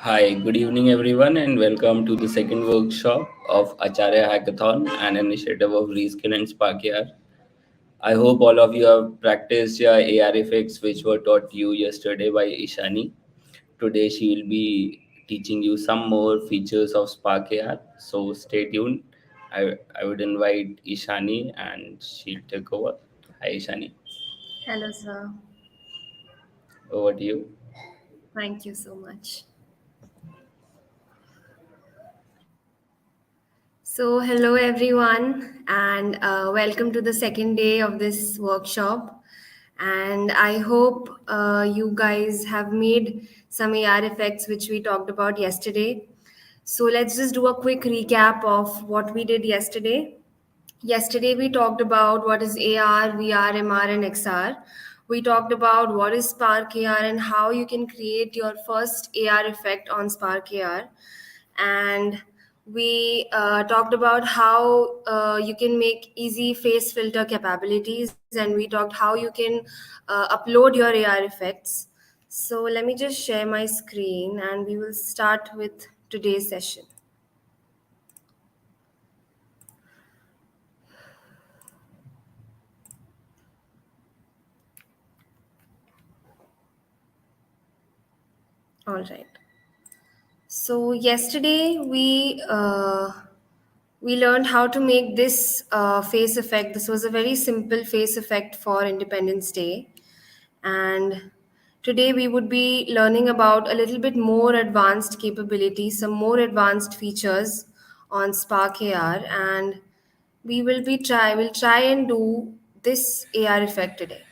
Hi, good evening everyone, and welcome to the second workshop of Acharya Hackathon, an initiative of Reskill and Sparkyar. I hope all of you have practiced your AR effects which were taught to you yesterday by Ishani. Today she will be teaching you some more features of Spark AR, so stay tuned. I would invite Ishani and she'll take over. Hi Ishani, Hello, sir. over to you. Thank you so much. So, hello everyone, and welcome to the second day of this workshop. And I hope you guys have made some AR effects which we talked about yesterday. So, let's just do a quick recap of what we did yesterday. Yesterday, we talked about what is AR, VR, MR, and XR. We talked about what is Spark AR and how you can create your first AR effect on Spark AR. And we talked about how you can make easy face filter capabilities, and we talked how you can upload your AR effects. So, let me just share my screen and we will start with today's session. All right. So yesterday we learned how to make this face effect. This was a very simple face effect for Independence Day, and today we would be learning about a little bit more advanced capabilities, some more advanced features on Spark AR, and we'll try and do this AR effect today.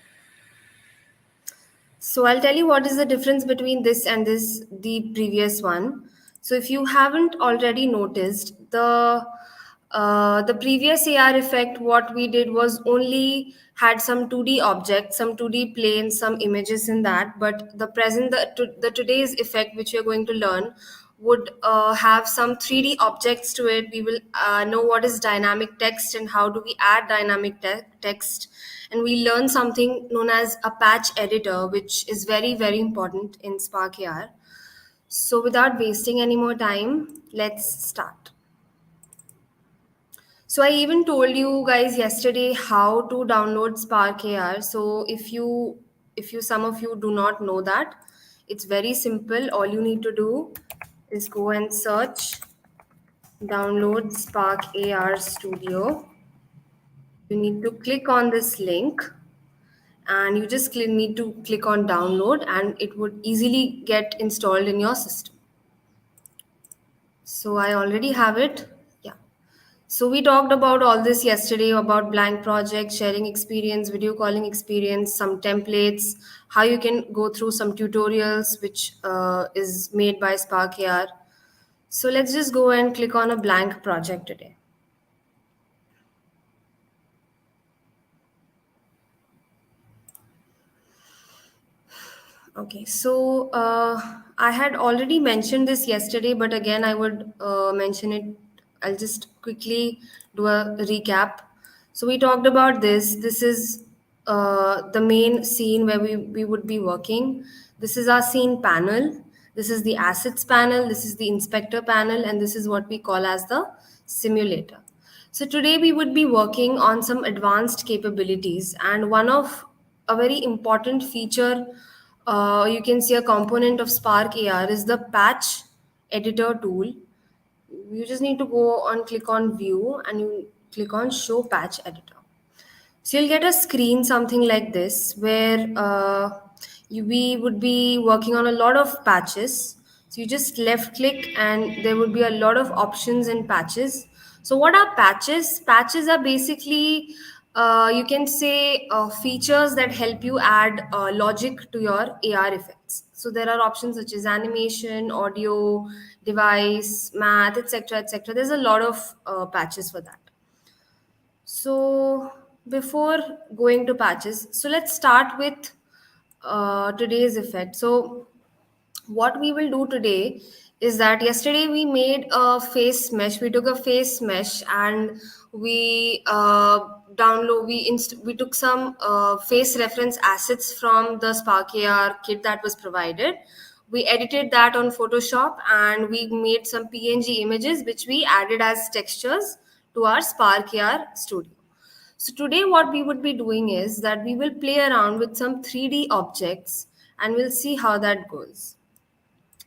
So I'll tell you what is the difference between this and the previous one. So if you haven't already noticed, the previous AR effect, what we did was only had some 2D objects, some 2D planes, some images in that. But the today's effect, which you're going to learn, would have some 3D objects to it. We will know what is dynamic text and how do we add dynamic text, and we learn something known as a patch editor, which is very, very important in Spark AR. So without wasting any more time, let's start. So I even told you guys yesterday how to download Spark AR. So if you some of you do not know that, it's very simple. All you need to do is go and search download Spark AR Studio. You need to click on this link and you just need to click on download and it would easily get installed in your system. So I already have it. Yeah. So we talked about all this yesterday about blank project, sharing experience, video calling experience, some templates, how you can go through some tutorials which is made by Spark AR. So let's just go and click on a blank project today. Okay, so I had already mentioned this yesterday, but again, I would mention it. I'll just quickly do a recap. So we talked about this. This is the main scene where we would be working. This is our scene panel. This is the assets panel. This is the inspector panel, and this is what we call as the simulator. So today we would be working on some advanced capabilities, and one of a very important feature, you can see a component of Spark AR, is the patch editor tool. You just need to go on, click on view, and you click on show patch editor. So you'll get a screen something like this where we would be working on a lot of patches. So you just left click and there would be a lot of options in patches. So what are patches? Patches are basically, you can say, features that help you add logic to your AR effects. So there are options such as animation, audio, device, math, etc., etc. There's a lot of patches for that. So before going to patches, so let's start with today's effect. So what we will do today is that yesterday we made a face mesh. We took a face mesh and we took some face reference assets from the Spark AR kit that was provided. We edited that on Photoshop and we made some PNG images which we added as textures to our Spark AR studio. So today what we would be doing is that we will play around with some 3D objects and we'll see how that goes.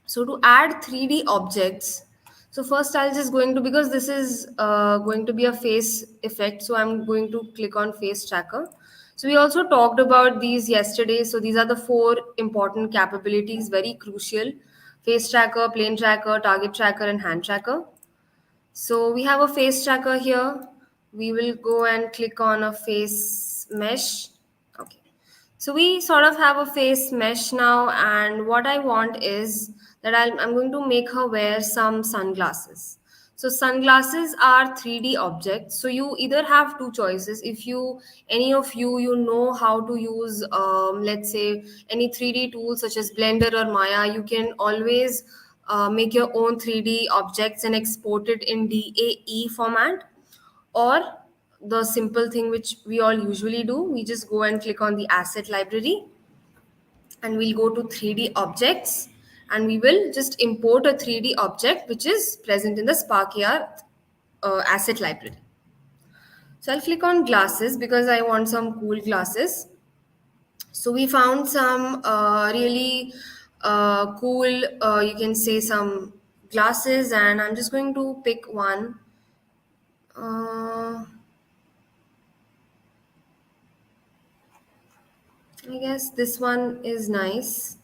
So to add 3D objects, so first I'll just going to, because this is going to be a face effect, so I'm going to click on face tracker. So we also talked about these yesterday. So these are the four important capabilities, very crucial: face tracker, plane tracker, target tracker, and hand tracker. So we have a face tracker here. We will go and click on a face mesh. Okay. So we sort of have a face mesh now, and what I want is that I'm going to make her wear some sunglasses. So sunglasses are 3D objects. So you either have two choices. If you, any of you know how to use, let's say, any 3D tools such as Blender or Maya, you can always make your own 3D objects and export it in DAE format. Or the simple thing which we all usually do, we just go and click on the asset library and we'll go to 3D objects and we will just import a 3D object which is present in the Spark AR asset library. So I'll click on glasses because I want some cool glasses. So we found some really cool, you can say, some glasses, and I'm just going to pick one. I guess this one is nice.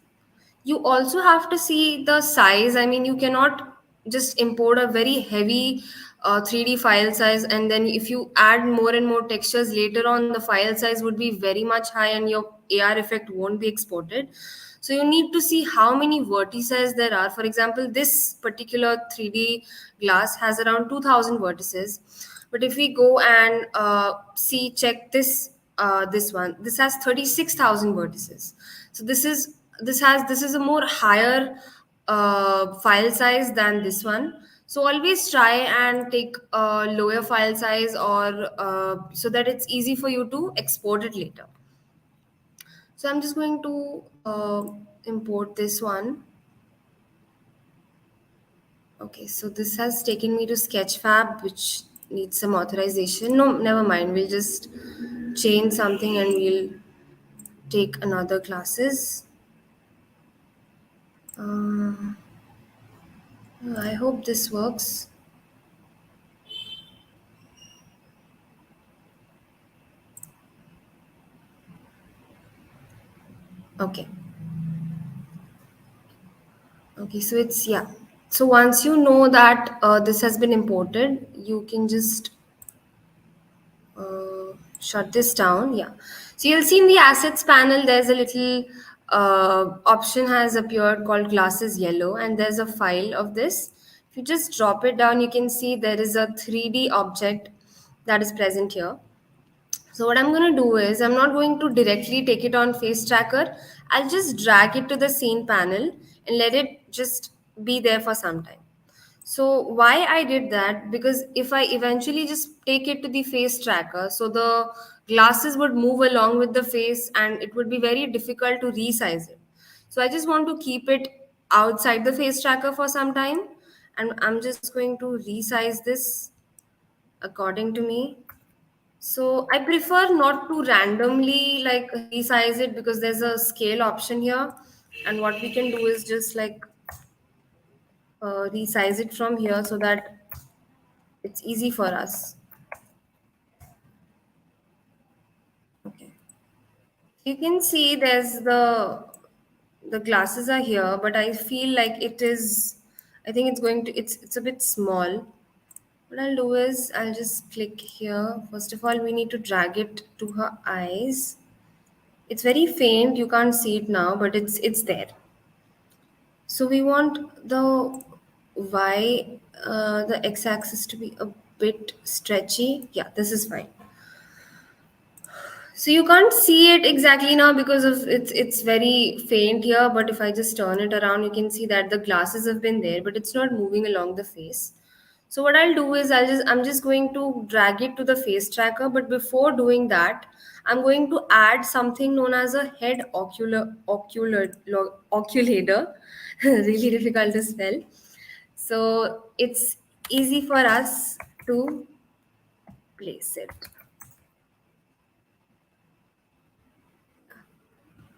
You also have to see the size. I mean, you cannot just import a very heavy 3D file size, and then if you add more and more textures later on, the file size would be very much high and your AR effect won't be exported. So you need to see how many vertices there are. For example, this particular 3D glass has around 2000 vertices. But if we go and check this one, this has 36,000 vertices. So this is a more higher file size than this one. So always try and take a lower file size, or so that it's easy for you to export it later. So I'm just going to import this one. Okay, so this has taken me to Sketchfab, which needs some authorization. No, never mind. We'll just change something and we'll take another classes. I hope this works. Okay. Okay, so it's, yeah. So once you know that this has been imported, you can just shut this down. Yeah. So you'll see in the assets panel, there's a little option has appeared called glasses yellow, and there's a file of this. If you just drop it down, you can see there is a 3D object that is present here. So what I'm going to do is I'm not going to directly take it on face tracker. I'll just drag it to the scene panel and let it just be there for some time. So why I did that, because if I eventually just take it to the face tracker, so the glasses would move along with the face and it would be very difficult to resize it. So I just want to keep it outside the face tracker for some time, and I'm just going to resize this according to me. So I prefer not to randomly like resize it because there's a scale option here, and what we can do is just like resize it from here so that it's easy for us. Okay. You can see there's the glasses are here, but I feel like it is, I think it's going to, it's a bit small. What I'll do is I'll just click here. First of all, we need to drag it to her eyes. It's very faint, you can't see it now, but it's there. So we want the x-axis to be a bit stretchy. Yeah, this is fine. So you can't see it exactly now because of it's very faint here, but if I just turn it around, you can see that the glasses have been there, but it's not moving along the face. So what I'll do is I'm just going to drag it to the face tracker, but before doing that, I'm going to add something known as a head occulator. Really difficult to spell. So it's easy for us to place it.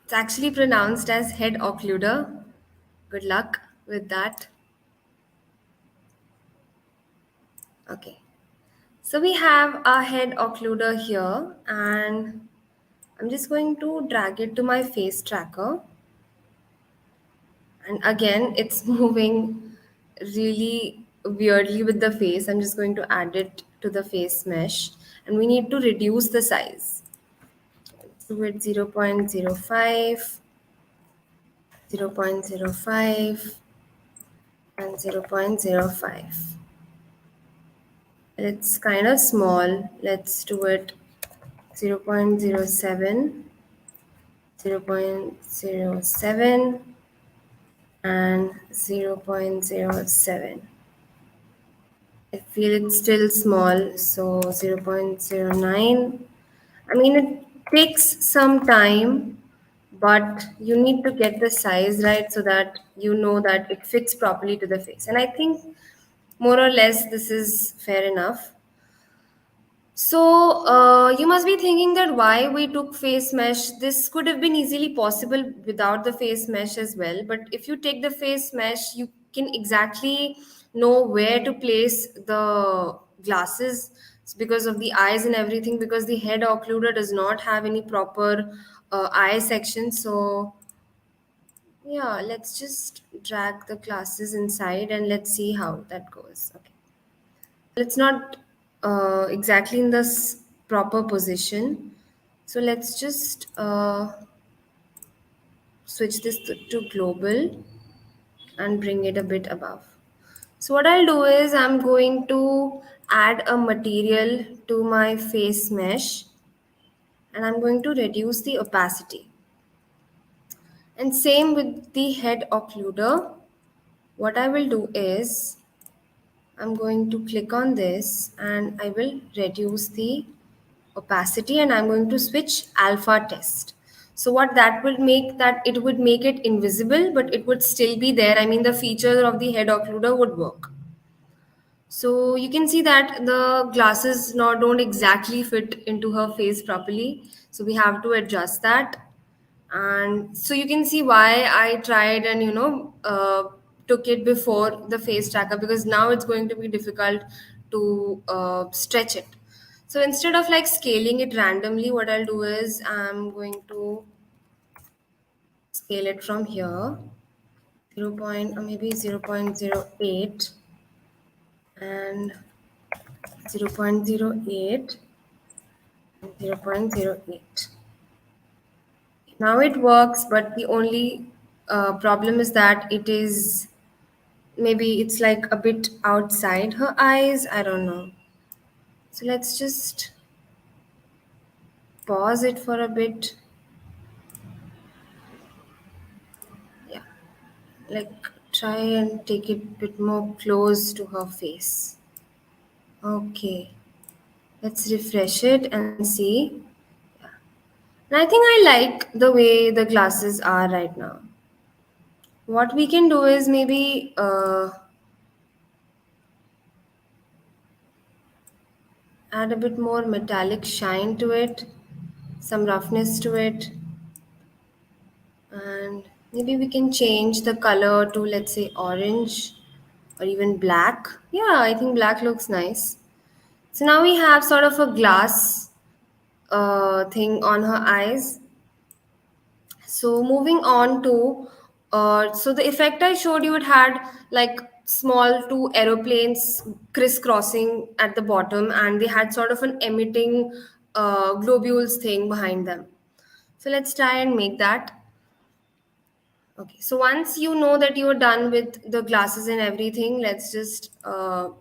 It's actually pronounced as head occluder. Good luck with that. Okay. So we have our head occluder here, and I'm just going to drag it to my face tracker. And again, it's moving really weirdly with the face. I'm just going to add it to the face mesh. And we need to reduce the size. Do it 0.05, 0.05, and 0.05. It's kind of small. Let's do it 0.07, 0.07, and 0.07. I feel it's still small, so 0.09. I mean, it takes some time, but you need to get the size right so that you know that it fits properly to the face. And I think more or less this is fair enough. So, you must be thinking that why we took face mesh. This could have been easily possible without the face mesh as well. But if you take the face mesh, you can exactly know where to place the glasses because of the eyes and everything. Because the head occluder does not have any proper eye section. So, yeah, let's just drag the glasses inside and let's see how that goes. Okay. It's not exactly in this proper position. So let's just switch this to global and bring it a bit above. So what I'll do is I'm going to add a material to my face mesh and I'm going to reduce the opacity. And same with the head occluder. What I will do is I'm going to click on this and I will reduce the opacity and I'm going to switch alpha test. So what that would make that it would make it invisible, but it would still be there. I mean, the feature of the head occluder would work. So you can see that the glasses now don't exactly fit into her face properly. So we have to adjust that. And so you can see why I tried and took it before the face tracker, because now it's going to be difficult to stretch it. So instead of like scaling it randomly, what I'll do is I'm going to scale it from here, 0 point or maybe 0.08 and 0.08 and 0.08. Now it works, but the only problem is that it is maybe it's like a bit outside her eyes. I don't know. So let's just pause it for a bit. Yeah, like try and take it a bit more close to her face. Okay, let's refresh it and see. And I think I like the way the glasses are right now. What we can do is maybe add a bit more metallic shine to it, some roughness to it, and maybe we can change the color to, let's say, orange or even black. Yeah, I think black looks nice. So now we have sort of a glass thing on her eyes. So moving on to, so the effect I showed you, it had like small two aeroplanes crisscrossing at the bottom, and they had sort of an emitting globules thing behind them. So let's try and make that. Okay, so once you know that you're done with the glasses and everything, let's just put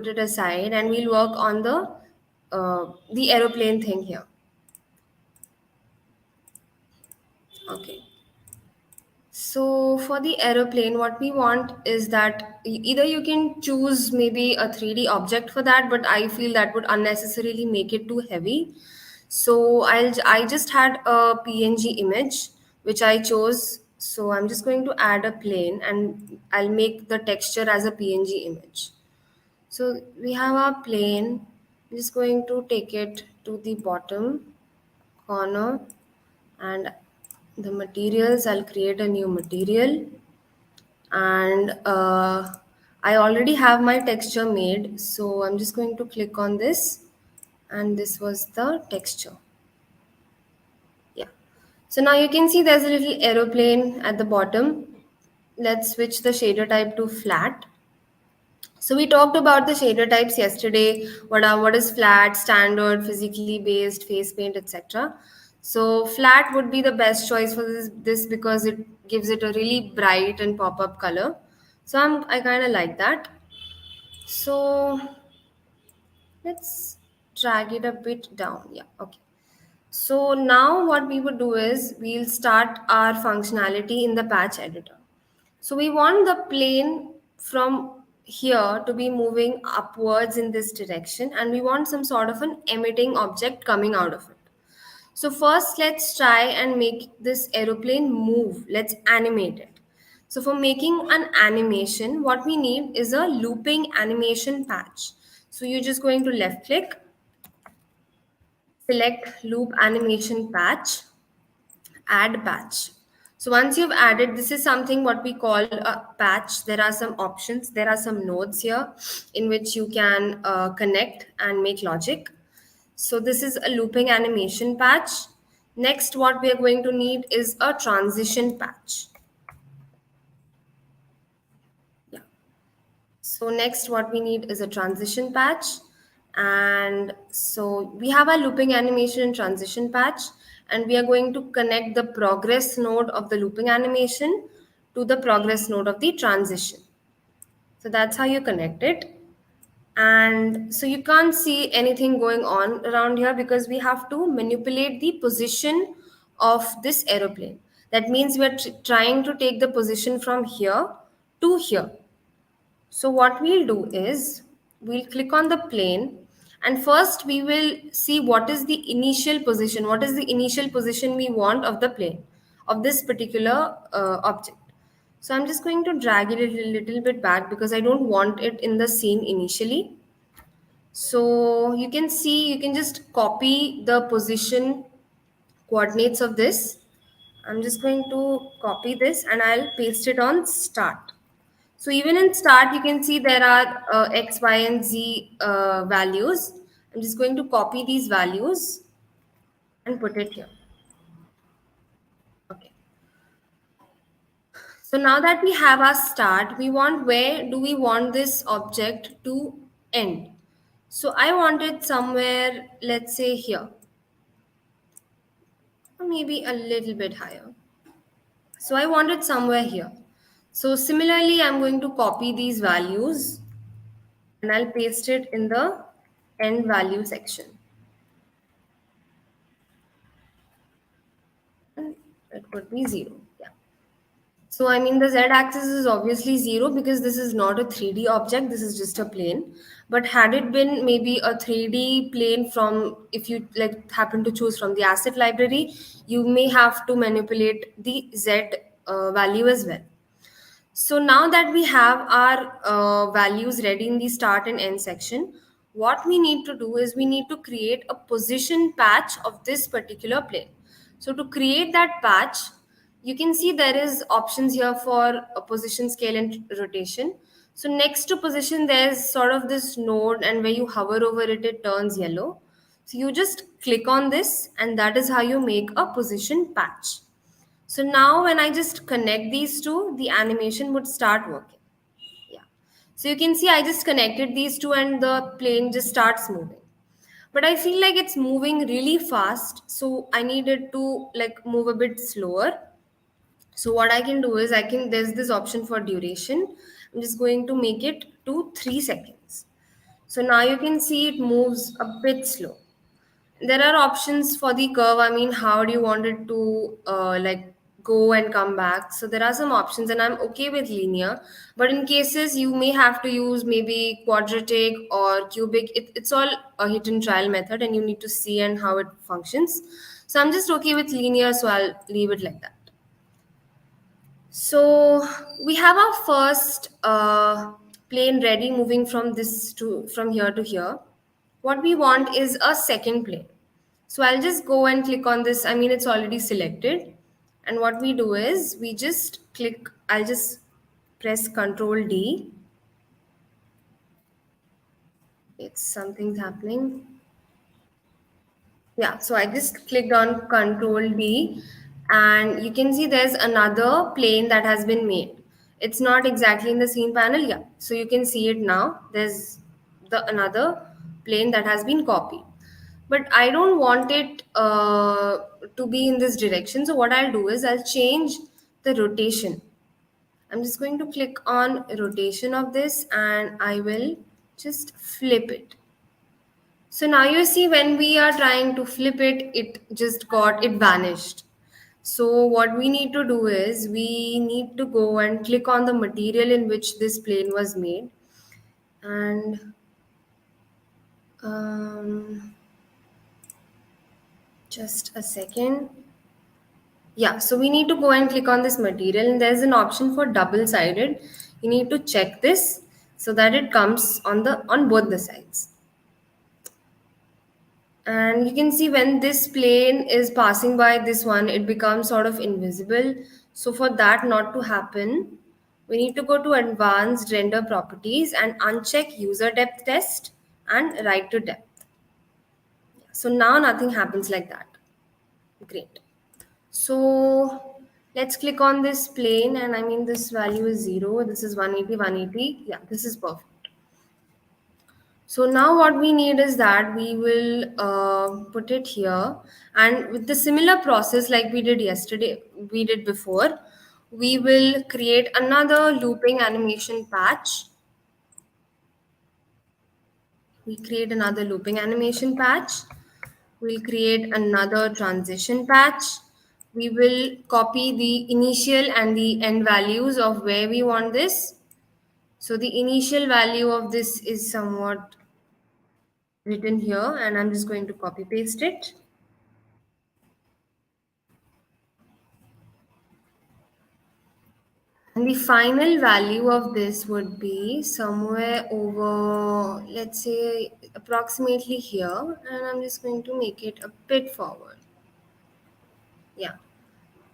it aside and we'll work on the aeroplane thing here. Okay. So for the aeroplane, what we want is that either you can choose maybe a 3D object for that, but I feel that would unnecessarily make it too heavy. So I just had a PNG image which I chose. So I'm just going to add a plane and I'll make the texture as a PNG image. So we have our plane. I'm just going to take it to the bottom corner, and the materials, I'll create a new material, and I already have my texture made, so I'm just going to click on this, and this was the texture. Yeah, so now you can see there's a little aeroplane at the bottom. Let's switch the shader type to flat. So we talked about the shader types yesterday. What is flat, standard, physically based, face paint, etc. So flat would be the best choice for this because it gives it a really bright and pop up color. So I kind of like that. So let's drag it a bit down. Yeah, okay. So now what we would do is we'll start our functionality in the patch editor. So we want the plane from here to be moving upwards in this direction, and we want some sort of an emitting object coming out of it. So first let's try and make this aeroplane move. Let's animate it. So for making an animation, what we need is a looping animation patch. So you're just going to left click, select loop animation patch, add patch. So once you've added, this is something what we call a patch. There are some options, there are some nodes here in which you can connect and make logic. So this is a looping animation patch. Next, what we are going to need is a transition patch. Yeah. So next what we need is a transition patch. And so we have a looping animation and transition patch, and we are going to connect the progress node of the looping animation to the progress node of the transition. So that's how you connect it. And so you can't see anything going on around here because we have to manipulate the position of this aeroplane. That means we're trying to take the position from here to here. So what we'll do is we'll click on the plane, and first we will see what is the initial position, what is the initial position we want of the plane, of this particular object. So I'm just going to drag it a little bit back because I don't want it in the scene initially. So you can see, you can just copy the position coordinates of this. I'm just going to copy this and I'll paste it on start. So even in start, you can see there are X, Y, and Z values. I'm just going to copy these values and put it here. Okay. So now that we have our start, we want where do we want this object to end? So I want it somewhere, let's say here, or maybe a little bit higher. So I want it somewhere here. So similarly, I'm going to copy these values and I'll paste it in the end value section. And it would be 0. Yeah. So I mean the z-axis is obviously 0 because this is not a 3D object, this is just a plane. But had it been maybe a 3D plane from, if you like happen to choose from the asset library, you may have to manipulate the z value as well. So now that we have our values ready in the start and end section, what we need to do is we need to create a position patch of this particular plane. So to create that patch, you can see there is options here for a position, scale, and rotation. So next to position, there's sort of this node, and where you hover over it, it turns yellow. So you just click on this, and that is how you make a position patch. So now when I just connect these two, the animation would start working. Yeah. So you can see I just connected these two and the plane just starts moving. But I feel like it's moving really fast. So I needed to like move a bit slower. So what I can do is there's this option for duration. I'm just going to make it to 3 seconds. So now you can see it moves a bit slow. There are options for the curve. I mean, how do you want it to like go and come back. So there are some options, and I'm okay with linear. But in cases you may have to use maybe quadratic or cubic, it's all a hit and trial method, and you need to see and how it functions. So I'm just okay with linear, so I'll leave it like that. So we have our first plane ready, moving from this to from here to here. What we want is a second plane. So I'll just go and click on this. I mean, it's already selected. And what we do is we just click, I'll just press Control D. It's something's happening. Yeah, so I just clicked on Control D, and you can see there's another plane that has been made. It's not exactly in the scene panel, yeah. So you can see it now. There's the another plane that has been copied. But I don't want it to be in this direction. So what I'll do is I'll change the rotation. I'm just going to click on rotation of this, and I will just flip it. So now you see when we are trying to flip it, it vanished. So what we need to do is we need to go and click on the material in which this plane was made. And um, just a second. Yeah, so we need to go and click on this material, and there's an option for double sided. You need to check this so that it comes on both the sides. And you can see when this plane is passing by this one, it becomes sort of invisible. So for that not to happen, we need to go to advanced render properties and uncheck user depth test and write to depth. So now nothing happens like that. Great. So let's click on this plane, and I mean this value is 0. This is 180, 180. Yeah, this is perfect. So now what we need is that we will put it here, and with the similar process like we did before, we will create another looping animation patch. We create another looping animation patch. We'll create another transition patch. We will copy the initial and the end values of where we want this. So the initial value of this is somewhat written here, and I'm just going to copy paste it. And the final value of this would be somewhere over, let's say, approximately here. And I'm just going to make it a bit forward. Yeah.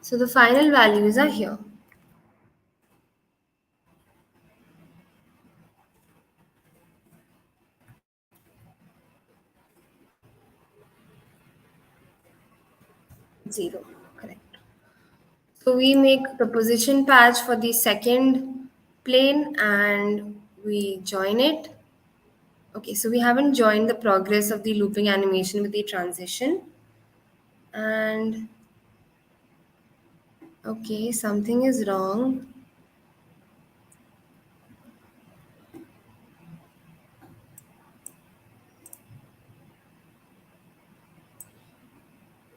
So the final values are here. Zero. Correct. So we make the position patch for the second plane and we join it. Okay, so we haven't joined the progress of the looping animation with the transition. And okay, something is wrong.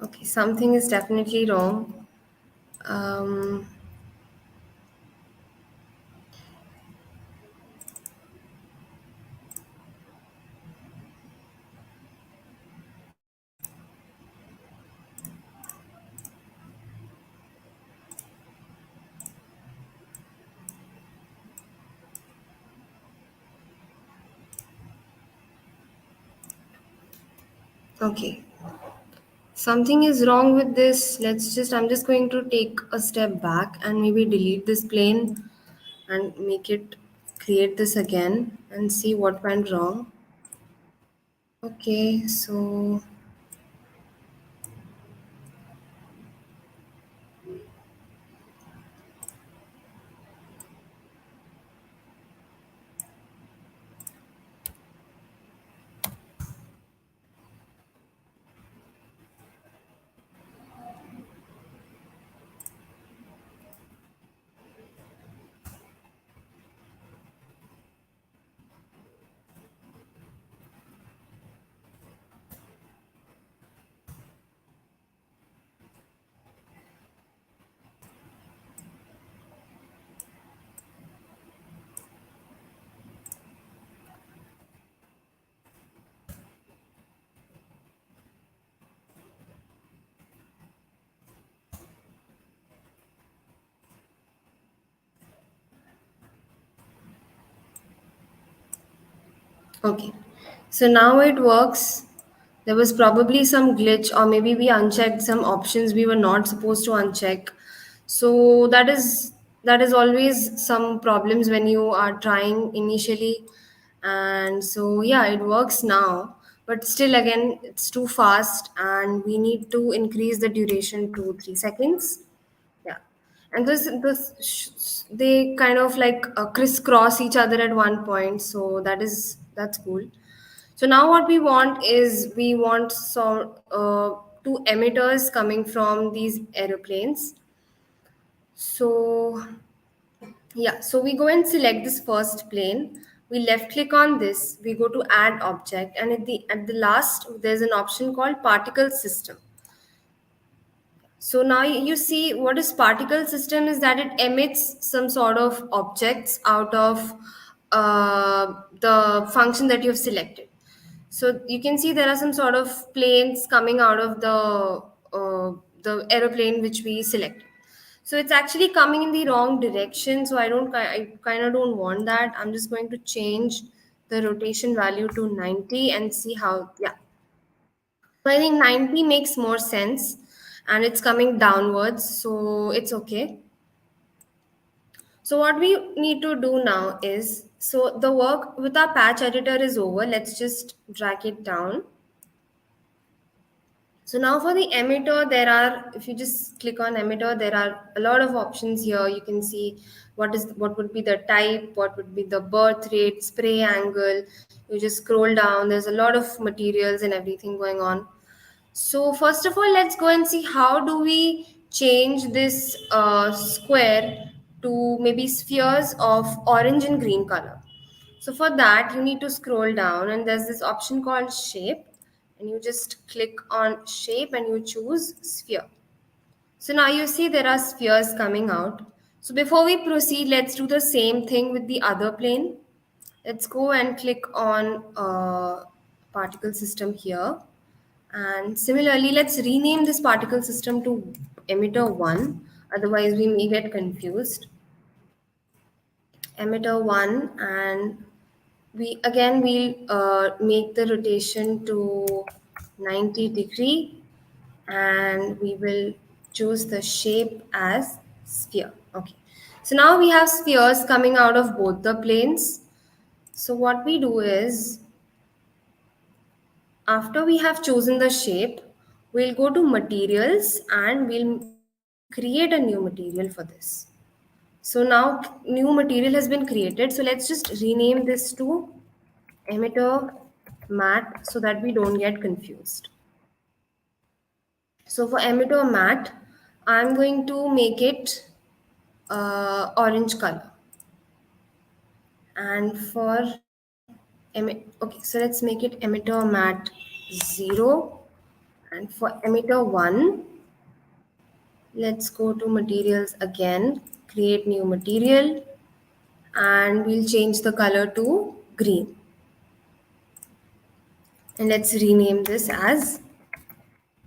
Okay, something is definitely wrong. Um, okay, something is wrong with this. I'm just going to take a step back and maybe delete this plane and create this again and see what went wrong. Okay, so Okay. So now it works. There was probably some glitch, or maybe we unchecked some options we were not supposed to uncheck. So that is always some problems when you are trying initially. And so yeah, it works now. But still again it's too fast and we need to increase the duration to 3 seconds. Yeah, and they kind of like crisscross each other at one point, so that's cool. So now what we want is we want two emitters coming from these aeroplanes. So yeah, so we go and select this first plane. We left click on this. We go to add object, and at the last there's an option called particle system. So now you see what is particle system is that it emits some sort of objects out of the function that you've selected. So you can see there are some sort of planes coming out of the aeroplane which we selected. So it's actually coming in the wrong direction. So I kind of don't want that. I'm just going to change the rotation value to 90 and see how, yeah. So I think 90 makes more sense and it's coming downwards, so it's okay. So what we need to do now is, so the work with our patch editor is over. Let's just drag it down. So now for the emitter, if you just click on emitter, there are a lot of options here. You can see what would be the type, what would be the birth rate, spray angle. You just scroll down. There's a lot of materials and everything going on. So first of all, let's go and see how do we change this square to maybe spheres of orange and green color. So for that, you need to scroll down and there's this option called shape, and you just click on shape and you choose sphere. So now you see there are spheres coming out. So before we proceed, let's do the same thing with the other plane. Let's go and click on particle system here. And similarly, let's rename this particle system to emitter 1. Otherwise, we may get confused. Emitter 1, and we'll make the rotation to 90-degree, and we will choose the shape as sphere. Okay. So now we have spheres coming out of both the planes. So what we do is, after we have chosen the shape, we'll go to materials and we'll create a new material for this. So now new material has been created. So let's just rename this to emitter matte so that we don't get confused. So for emitter matte, I'm going to make it orange color. And okay, so let's make it emitter matte 0. And for emitter 1, let's go to materials again, create new material, and we'll change the color to green. And let's rename this as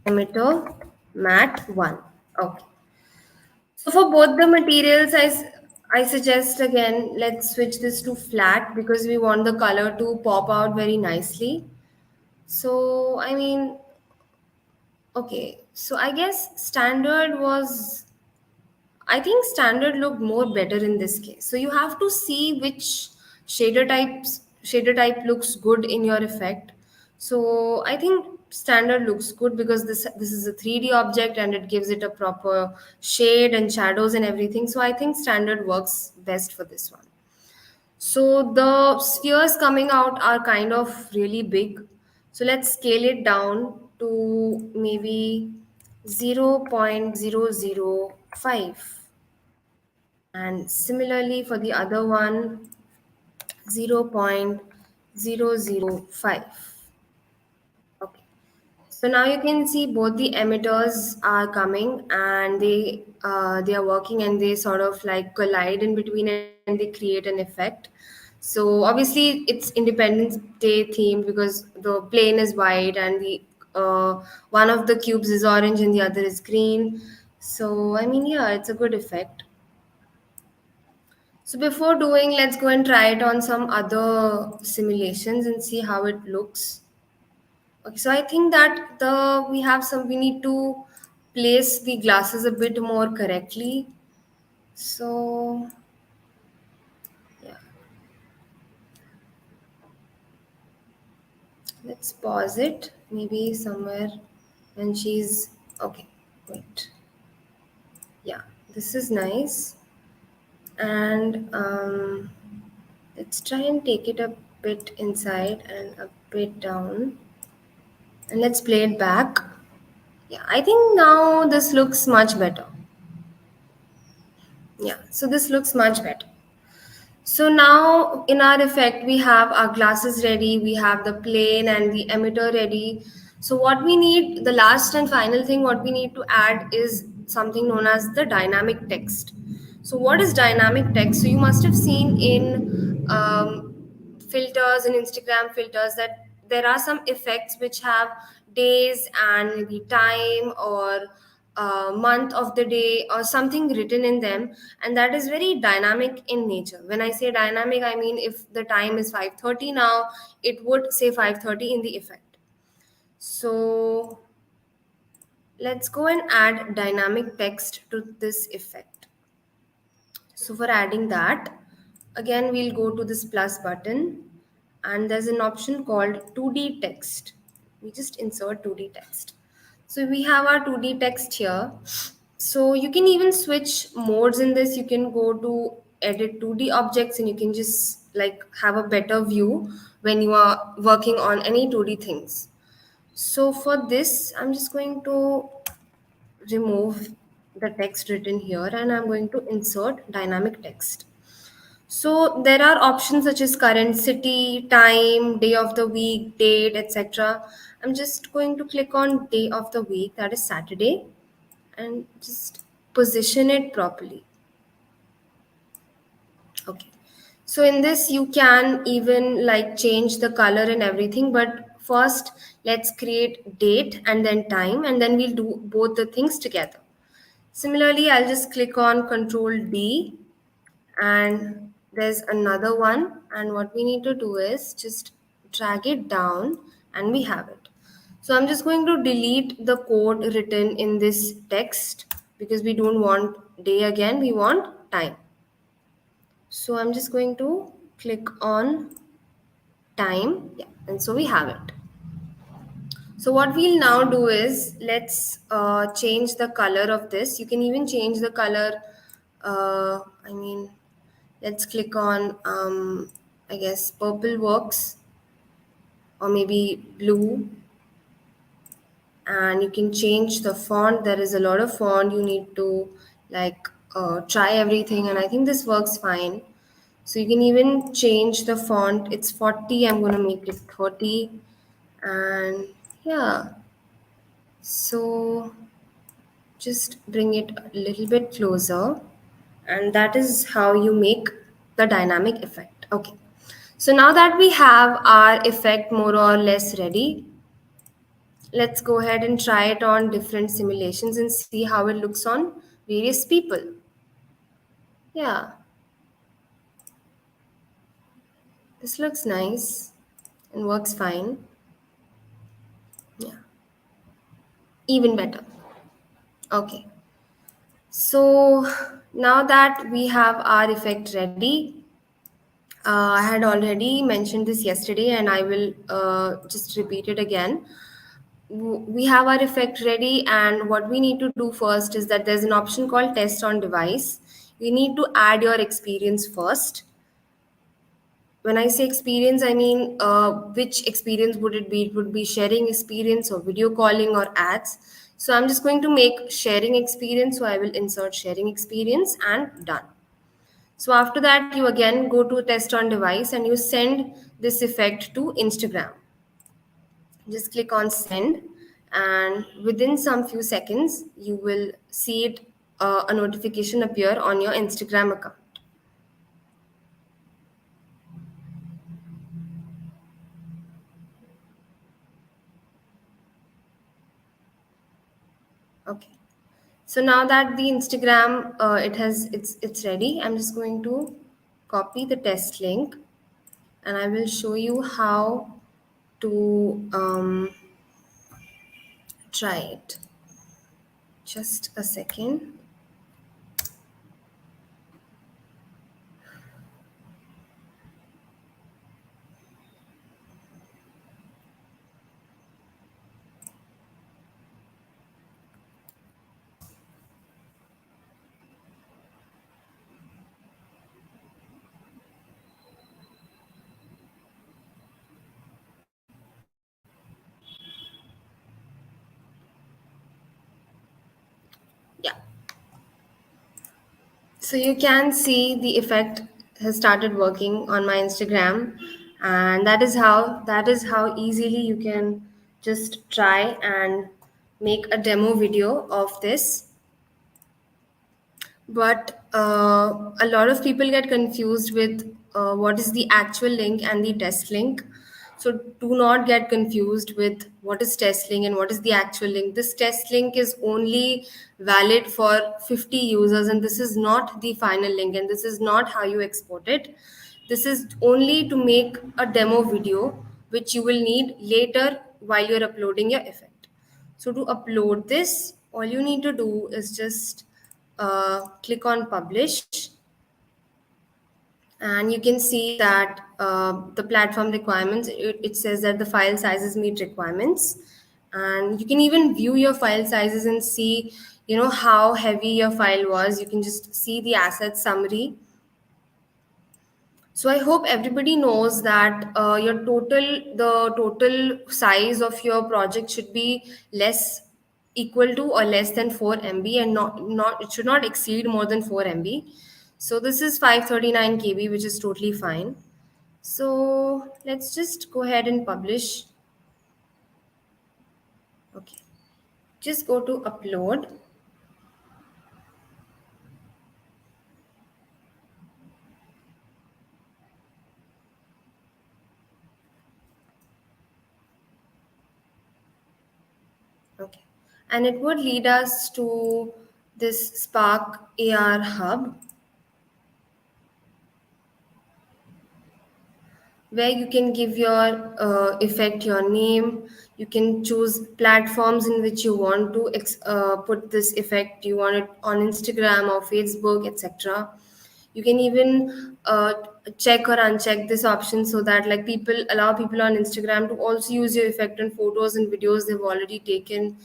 emitter matte 1. Okay. So for both the materials, I suggest again, let's switch this to flat because we want the color to pop out very nicely. So, I mean, okay. So I guess I think standard looked more better in this case. So you have to see which shader type looks good in your effect. So I think standard looks good because this is a 3D object and it gives it a proper shade and shadows and everything. So I think standard works best for this one. So the spheres coming out are kind of really big. So let's scale it down to maybe 0.005. And similarly for the other one, 0.005. Okay. So now you can see both the emitters are coming and they are working and they sort of like collide in between and they create an effect. So obviously it's Independence Day themed because the plane is white and the one of the cubes is orange and the other is green. So I mean, yeah, it's a good effect. So before doing, let's go and try it on some other simulations and see how it looks. Okay, so I think that we need to place the glasses a bit more correctly. So yeah, let's pause it. Maybe somewhere when she's okay. Wait, yeah, this is nice. And let's try and take it a bit inside and a bit down. And let's play it back. Yeah, I think now this looks much better. Yeah, so this looks much better. So now in our effect, we have our glasses ready, we have the plane and the emitter ready. So what we need, the last and final thing what we need to add is something known as the dynamic text. So what is dynamic text? So you must have seen in filters and Instagram filters that there are some effects which have days and maybe time or month of the day or something written in them, and that is very dynamic in nature. When I say dynamic, I mean if the time is 5:30 now, it would say 5:30 in the effect. So let's go and add dynamic text to this effect. So for adding that, again we'll go to this plus button and there's an option called 2D text. We just insert 2D text. So we have our 2D text here. So you can even switch modes in this. You can go to edit 2D objects and you can just like have a better view when you are working on any 2D things. So for this, I'm just going to remove the text written here and I'm going to insert dynamic text. So there are options such as current city, time, day of the week, date, etc. I'm just going to click on day of the week, that is Saturday, and just position it properly. Okay. So in this you can even like change the color and everything, but first let's create date and then time and then we'll do both the things together. Similarly, I'll just click on Control D and there's another one, and what we need to do is just drag it down and we have it. So I'm just going to delete the code written in this text because we don't want day again, we want time. So I'm just going to click on time, yeah, and so we have it. So what we'll now do is let's change the color of this. You can even change the color. I mean, let's click on I guess purple works or maybe blue, and you can change the font. There is a lot of font you need to like try everything, and I think this works fine. So you can even change the font. It's 40. I'm gonna make it 30, and yeah. So just bring it a little bit closer, and that is how you make the dynamic effect. Okay, so now that we have our effect more or less ready, let's go ahead and try it on different simulations and see how it looks on various people. Yeah, this looks nice and works fine. Yeah, even better. Okay, so now that we have our effect ready, I had already mentioned this yesterday and I will just repeat it again. We have our effect ready, and what we need to do first is that there's an option called test on device. You need to add your experience first. When I say experience, I mean which experience would it be? It would be sharing experience or video calling or ads. So I'm just going to make sharing experience. So I will insert sharing experience and done. So after that, you again go to test on device and you send this effect to Instagram. Just click on send, and within some few seconds, you will see it a notification appear on your Instagram account. Okay. So now that the Instagram it's ready, I'm just going to copy the test link, and I will show you how to try it. Just a second. Yeah. So you can see the effect has started working on my Instagram, and that is how easily you can just try and make a demo video of this. But a lot of people get confused with what is the actual link and the test link. So do not get confused with what is test link and what is the actual link. This test link is only valid for 50 users, and this is not the final link, and this is not how you export it. This is only to make a demo video which you will need later while you're uploading your effect. So to upload this, all you need to do is just click on publish, and you can see that the platform requirements, it says that the file sizes meet requirements, and you can even view your file sizes and see how heavy your file was. You can just see the asset summary. So I hope everybody knows that the total size of your project should be less equal to or less than 4 MB, and not it should not exceed more than 4 MB. So this is 539 KB, which is totally fine. So let's just go ahead and publish. Okay. Just go to upload. Okay. And it would lead us to this Spark AR hub, where you can give your effect your name. You can choose platforms in which you want to put this effect. You want it on Instagram or Facebook, etc. You can even check or uncheck this option, so that like people allow people on Instagram to also use your effect on photos and videos they've already taken.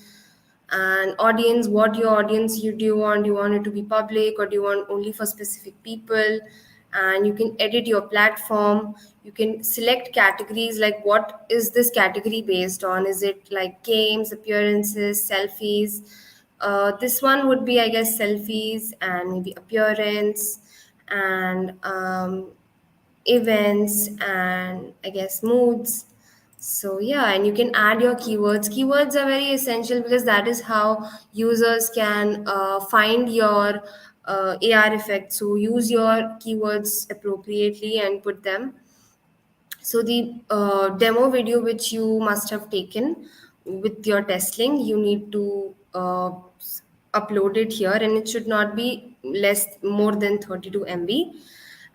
And audience, what your audience you want it to be public, or do you want only for specific people? And you can edit your platform. You can select categories, like what is this category based on? Is it like games, appearances, selfies? This one would be, I guess, selfies, and maybe appearance, and events, and I guess moods. So yeah, and you can add your keywords. Keywords are very essential because that is how users can find your AR effects. So use your keywords appropriately and put them. So the demo video which you must have taken with your test link, you need to upload it here, and it should not be less more than 32 MB.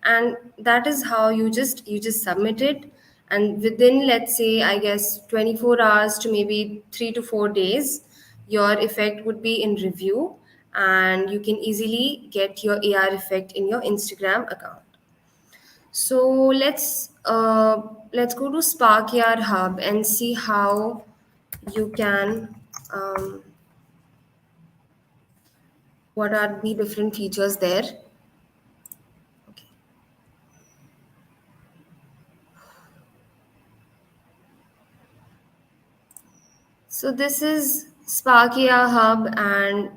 And that is how you just submit it, and within, let's say, I guess 24 hours to maybe 3 to 4 days, your effect would be in review, and you can easily get your AR effect in your Instagram account. So let's go to Spark AR Hub and see how you can what are the different features there. Okay. So this is Spark AR Hub, and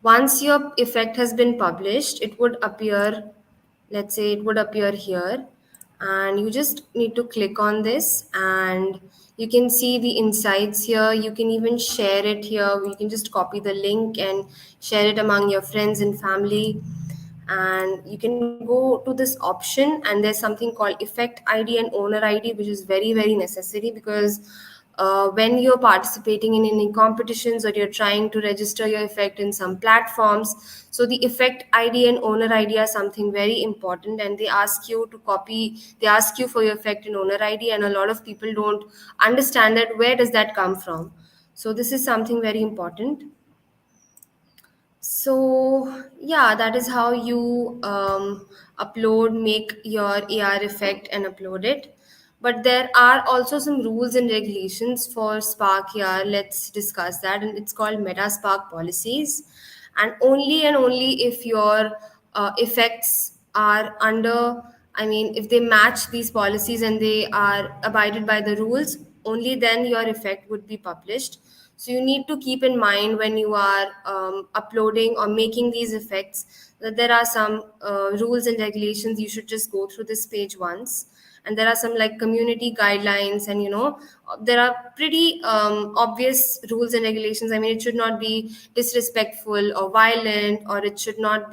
once your effect has been published, it would appear, let's say it would appear here, and you just need to click on this, and you can see the insights here. You can even share it here. You can just copy the link and share it among your friends and family. And you can go to this option, and there's something called effect ID and owner ID, which is very, very necessary, because when you're participating in any competitions or you're trying to register your effect in some platforms. So the effect ID and owner ID are something very important, and they ask you for your effect and owner ID, and a lot of people don't understand that where does that come from. So this is something very important. So yeah, that is how you make your AR effect and upload it. But there are also some rules and regulations for Spark AR. Let's discuss that, and it's called Meta Spark policies. And only if your effects are under, I mean, if they match these policies and they are abided by the rules, only then your effect would be published. So you need to keep in mind when you are uploading or making these effects that there are some rules and regulations. You should just go through this page once, and there are some like community guidelines, and there are pretty obvious rules and regulations. I mean, it should not be disrespectful or violent, or it should not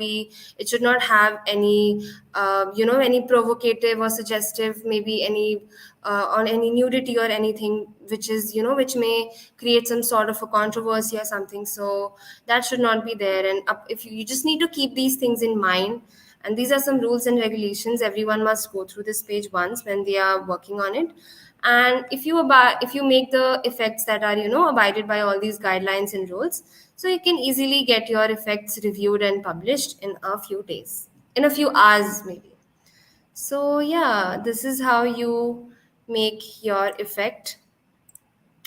have any any provocative or suggestive, maybe any on any nudity or anything which is which may create some sort of a controversy or something. So that should not be there. And if you just need to keep these things in mind, and these are some rules and regulations. Everyone must go through this page once when they are working on it. And if you make the effects that are abided by all these guidelines and rules, so you can easily get your effects reviewed and published in a few days, in a few hours maybe. So yeah, this is how you make your effect.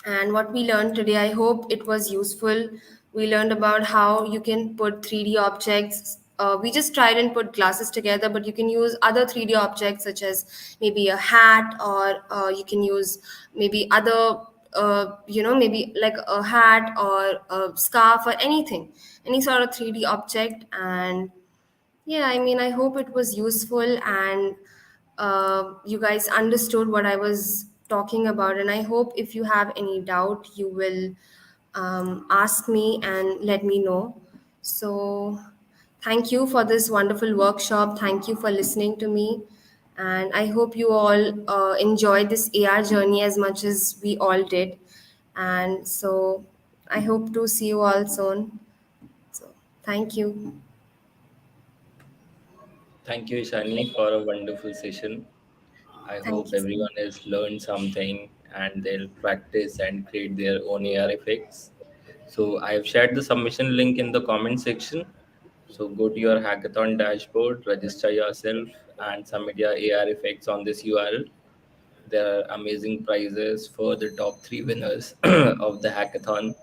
And what we learned today, I hope it was useful. We learned about how you can put 3D objects. We just tried and put glasses together, but you can use other 3D objects such as maybe a hat, or you can use maybe other, maybe like a hat or a scarf or anything, any sort of 3D object. And yeah, I mean, I hope it was useful, and you guys understood what I was talking about. And I hope if you have any doubt, you will ask me and let me know. So, thank you for this wonderful workshop. Thank you for listening to me. And I hope you all enjoyed this AR journey as much as we all did. And so, I hope to see you all soon. So, thank you. Thank you, Ishani, for a wonderful session. I Thank hope you so much. everyone has learned something and they'll practice and create their own AR effects. So I have shared the submission link in the comment section. So go to your hackathon dashboard, register yourself, and submit your AR effects on this URL. There are amazing prizes for the top three winners of the hackathon.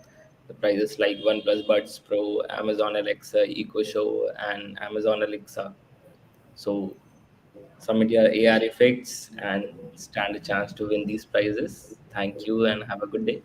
The prizes like OnePlus Buds Pro, Amazon Alexa Echo Show, and Amazon Alexa. So submit your AR effects and stand a chance to win these prizes. Thank you and have a good day.